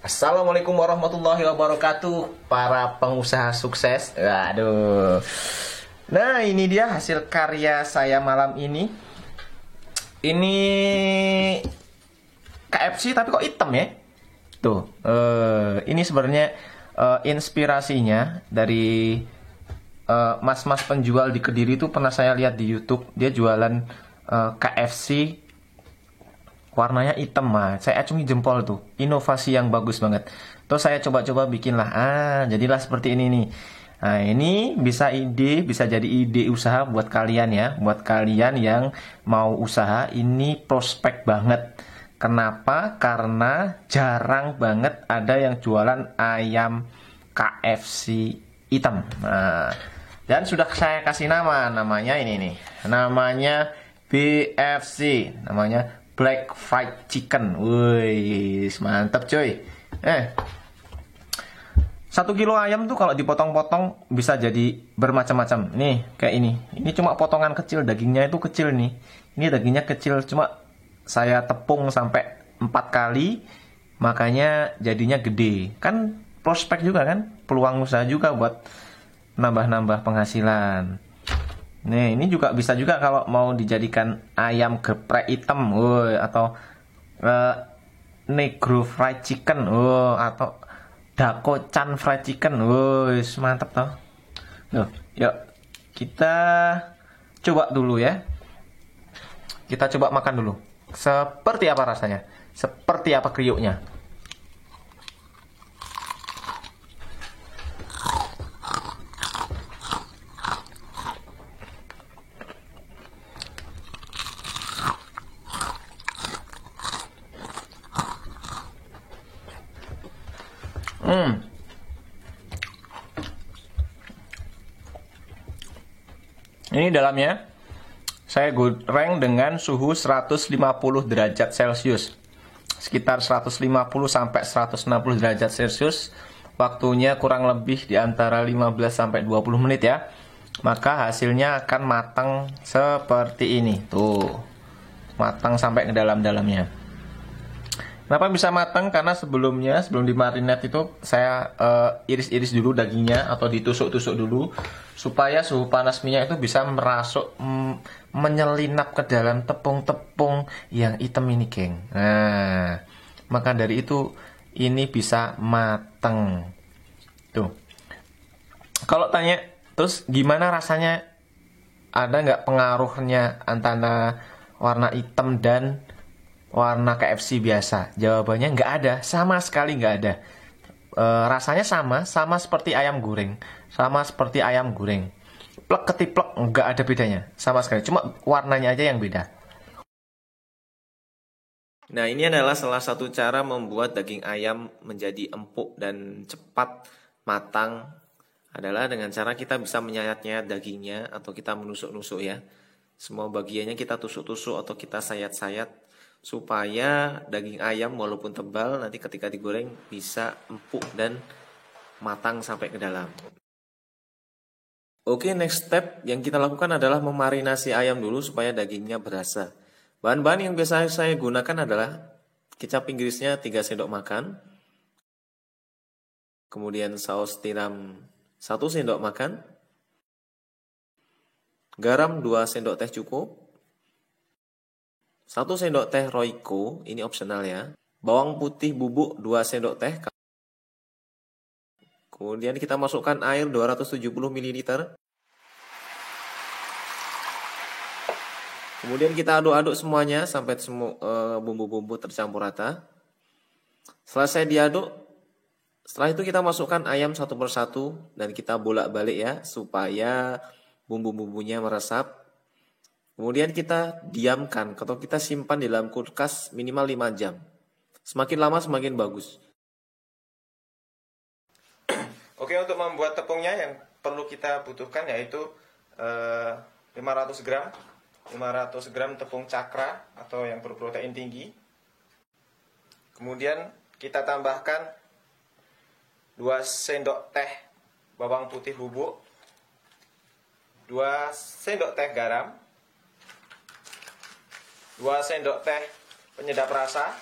Assalamualaikum warahmatullahi wabarakatuh, para pengusaha sukses. Waduh. Nah, ini dia hasil karya saya malam ini. Ini KFC tapi kok hitam ya? Tuh, ini sebenarnya inspirasinya dari mas-mas penjual di Kediri itu pernah saya lihat di YouTube. Dia jualan KFC warnanya hitam, mah saya acungi jempol tuh, inovasi yang bagus banget. Terus saya coba-coba bikinlah, jadilah seperti ini nih. Nah, ini bisa jadi ide usaha buat kalian ya, buat kalian yang mau usaha. Ini prospek banget. Kenapa? Karena jarang banget ada yang jualan ayam KFC hitam. Nah, dan sudah saya kasih namanya ini nih, namanya BFC, namanya Black Fried Chicken. Wih, mantap coy. 1 kilo ayam tuh kalau dipotong-potong bisa jadi bermacam-macam. Nih, kayak ini. Ini cuma potongan kecil, dagingnya itu kecil nih. Ini dagingnya kecil, cuma saya tepung sampai 4 kali, makanya jadinya gede. Kan prospek juga kan? Peluang usaha juga buat nambah-nambah penghasilan. Nih, ini juga bisa juga kalau mau dijadikan ayam geprek hitam, atau negro fried chicken, atau dako-chan fried chicken, mantap toh. Yuk, kita coba dulu ya. Kita coba makan dulu. Seperti apa rasanya? Seperti apa kriuknya? Ini dalamnya saya goreng dengan suhu 150 derajat Celcius. Sekitar 150 sampai 160 derajat Celcius. Waktunya kurang lebih di antara 15 sampai 20 menit ya. Maka hasilnya akan matang seperti ini. Tuh. Matang sampai ke dalam-dalamnya. Kenapa bisa matang? Karena sebelum dimarinate itu saya iris-iris dulu dagingnya atau ditusuk-tusuk dulu supaya suhu panas minyak itu bisa merasuk, menyelinap ke dalam tepung-tepung yang hitam ini, geng. Nah, maka dari itu ini bisa matang. Tuh. Kalau tanya, terus gimana rasanya? Ada nggak pengaruhnya antara warna hitam dan warna KFC biasa? Jawabannya nggak ada, sama sekali nggak ada. Rasanya sama seperti ayam goreng, sama seperti ayam goreng. Plek ketiplek nggak ada bedanya, sama sekali. Cuma warnanya aja yang beda. Nah, ini adalah salah satu cara membuat daging ayam menjadi empuk dan cepat matang, adalah dengan cara kita bisa menyayat-nyayat dagingnya atau kita menusuk-nusuk ya. Semua bagiannya kita tusuk-tusuk atau kita sayat-sayat supaya daging ayam walaupun tebal nanti ketika digoreng bisa empuk dan matang sampai ke dalam. Oke, next step yang kita lakukan adalah memarinasi ayam dulu supaya dagingnya berasa. Bahan-bahan yang biasa saya gunakan adalah kecap Inggrisnya 3 sendok makan, kemudian saus tiram 1 sendok makan, garam 2 sendok teh cukup, 1 sendok teh Royco, ini opsional ya. Bawang putih bubuk 2 sendok teh. Kemudian kita masukkan air 270 ml. Kemudian kita aduk-aduk semuanya sampai semua bumbu-bumbu tercampur rata. Selesai diaduk, setelah itu kita masukkan ayam satu persatu dan kita bolak-balik ya supaya bumbu-bumbunya meresap. Kemudian kita diamkan atau kita simpan di dalam kulkas minimal 5 jam. Semakin lama semakin bagus. Oke, untuk membuat tepungnya yang perlu kita butuhkan yaitu 500 gram tepung cakra atau yang berprotein tinggi. Kemudian kita tambahkan 2 sendok teh bawang putih bubuk, 2 sendok teh garam, 2 sendok teh penyedap rasa,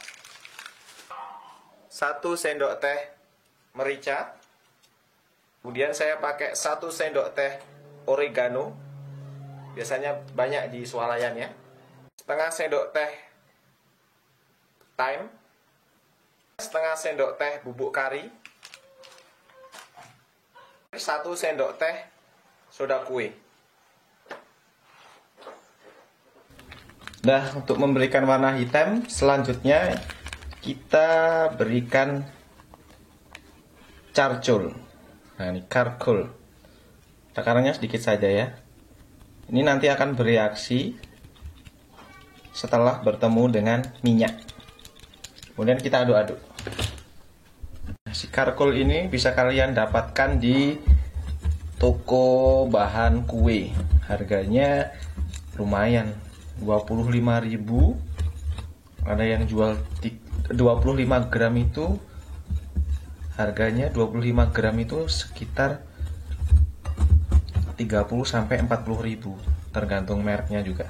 1 sendok teh merica. Kemudian saya pakai 1 sendok teh oregano. Biasanya banyak di swalayan ya. Setengah sendok teh thyme. Setengah sendok teh bubuk kari. 1 sendok teh soda kue. Nah, untuk memberikan warna hitam, selanjutnya kita berikan charcoal. Nah, ini charcoal. Takarannya sedikit saja ya. Ini nanti akan bereaksi setelah bertemu dengan minyak. Kemudian kita aduk-aduk. Si charcoal ini bisa kalian dapatkan di toko bahan kue. Harganya lumayan, 25.000. Ada yang jual 25 gram itu, harganya 25 gram itu sekitar 30 sampai 40.000, tergantung mereknya juga.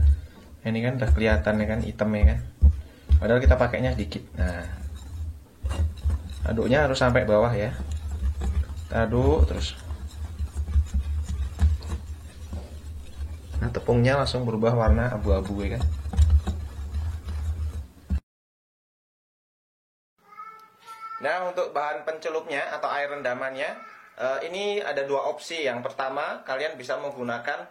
Ini kan udah kelihatan ya kan, hitamnya kan. Padahal kita pakainya sedikit. Nah, aduknya harus sampai bawah ya. Kita aduk terus. Nah, tepungnya langsung berubah warna abu-abu ya kan. Nah, untuk bahan pencelupnya atau air rendamannya, ini ada 2 opsi. Yang pertama, kalian bisa menggunakan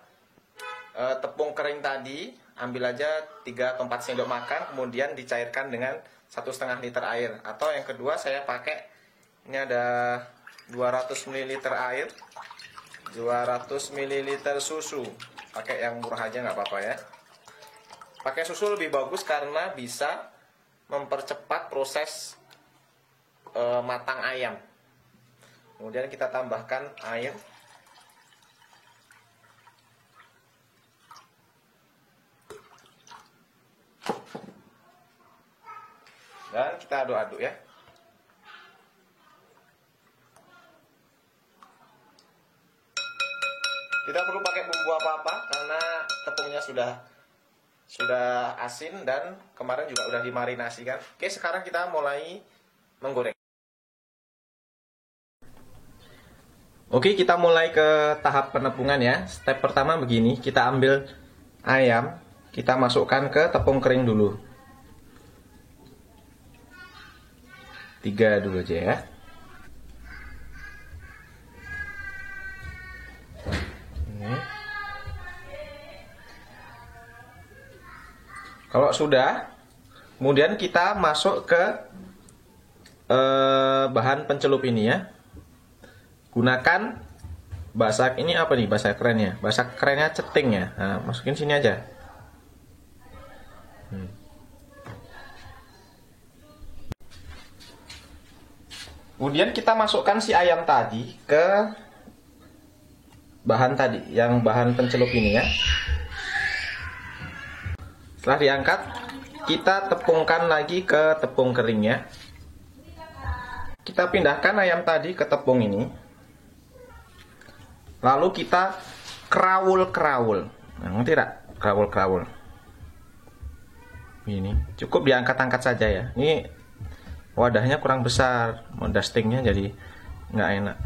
tepung kering tadi. Ambil aja 3 atau 4 sendok makan, kemudian dicairkan dengan 1,5 liter air. Atau yang kedua, saya pakai, ini ada 200 ml air, 200 ml susu. Pakai yang murah aja nggak apa-apa ya. Pakai susu lebih bagus karena bisa mempercepat proses matang ayam. Kemudian kita tambahkan air. Dan kita aduk-aduk ya. Tidak perlu pakai bumbu apa-apa karena tepungnya sudah asin dan kemarin juga udah dimarinasi kan. Oke, sekarang kita mulai menggoreng. Oke, kita mulai ke tahap penepungan ya. Step pertama begini, kita ambil ayam, kita masukkan ke tepung kering dulu. 3 dulu aja ya. Ini. Kalau sudah, kemudian kita masuk ke bahan pencelup ini ya. Gunakan bahasa ini apa nih bahasa kerennya? Bahasa kerennya ceting ya. Nah, masukin sini aja. Kemudian kita masukkan si ayam tadi ke bahan tadi, yang bahan pencelup ini ya. Setelah diangkat, kita tepungkan lagi ke tepung keringnya. Kita pindahkan ayam tadi ke tepung ini. Lalu kita kerawul-kerawul. Nah, ngerti tak? Kerawul-kerawul. Ini cukup diangkat-angkat saja ya. Ini wadahnya kurang besar, mau dustingnya jadi nggak enak.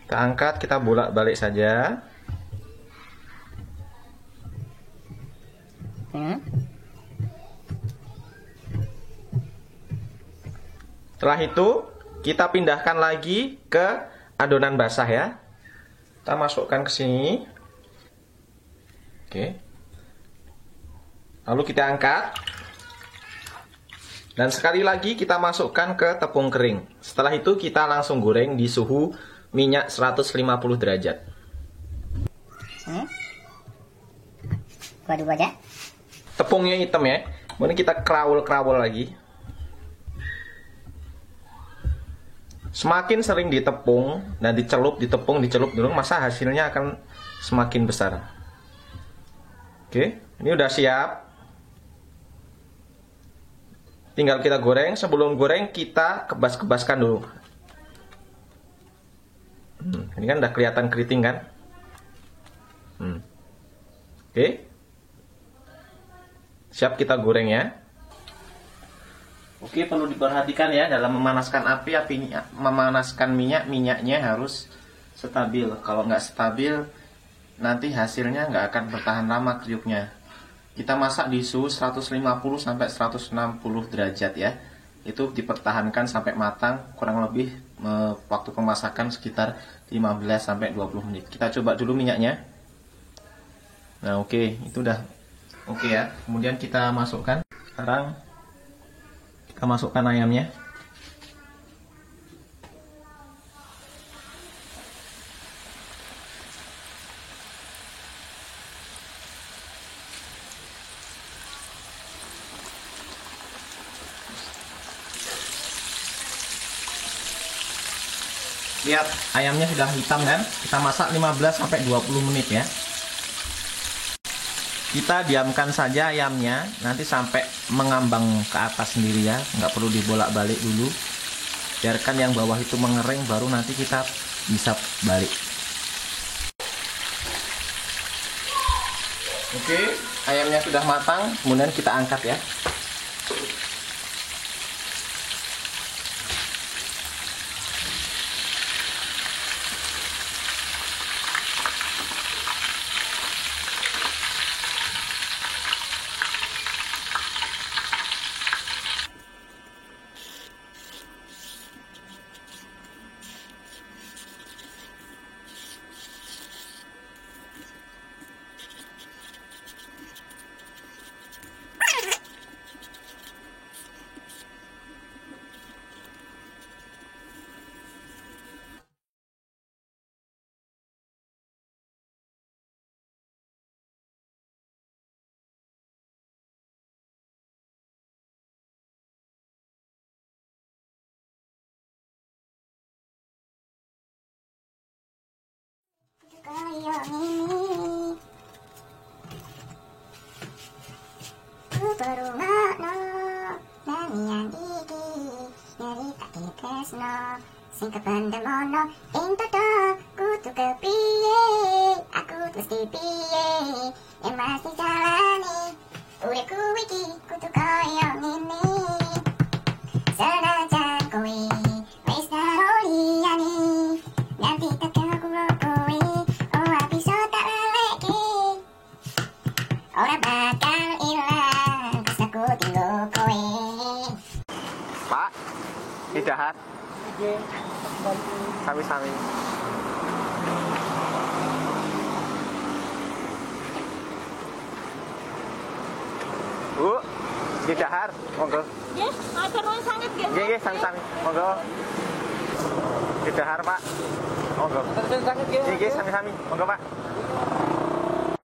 Kita angkat, kita bolak-balik saja. Setelah itu kita pindahkan lagi ke adonan basah ya. Kita masukkan ke sini. Oke. Lalu kita angkat. Dan sekali lagi kita masukkan ke tepung kering. Setelah itu kita langsung goreng di suhu minyak 150 derajat. Dua-dua aja. Tepungnya hitam ya. Kemudian kita kerawul-kerawul lagi. Semakin sering ditepung dan dicelup, dicelup dulu, masa hasilnya akan semakin besar. Oke, ini udah siap. Tinggal kita goreng. Sebelum goreng kita kebas-kebaskan dulu. Ini kan udah kelihatan keriting kan? Oke. Siap kita goreng ya. Oke, perlu diperhatikan ya dalam memanaskan memanaskan minyaknya harus stabil. Kalau nggak stabil, nanti hasilnya nggak akan bertahan lama kriuknya. Kita masak di suhu 150 sampai 160 derajat ya. Itu dipertahankan sampai matang, kurang lebih waktu pemasakan sekitar 15 sampai 20 menit. Kita coba dulu minyaknya. Nah, oke, itu udah oke ya. Kemudian kita masukkan. Sekarang kita masukkan ayamnya. Lihat, ayamnya sudah hitam kan? Kita masak 15 sampai 20 menit ya. Kita diamkan saja ayamnya nanti sampai mengambang ke atas sendiri ya, nggak perlu dibolak-balik dulu. Biarkan yang bawah itu mengering, baru nanti kita bisa balik. Oke, ayamnya sudah matang, kemudian kita angkat ya. Ku baru makno nyanyian iki nyaritake tresno sing kependemono ing toto kudu kepiye aku mesti piye yen masih jalani uripku iki kudu koyo ngene senajan kowe wis karo liyane nganti tekan kowe ora bisa tak leleke ora bakal ilang pas aku tinggal kowe. Pak, didahar. Sami-sami. Bu, didahar, monggo. Nggih, matur nuwun sanget nggih. Nggih, sami-sami. Monggo. Didahar, Pak. Monggo. Matur nuwun sanget nggih. Nggih, sami-sami. Monggo, Pak.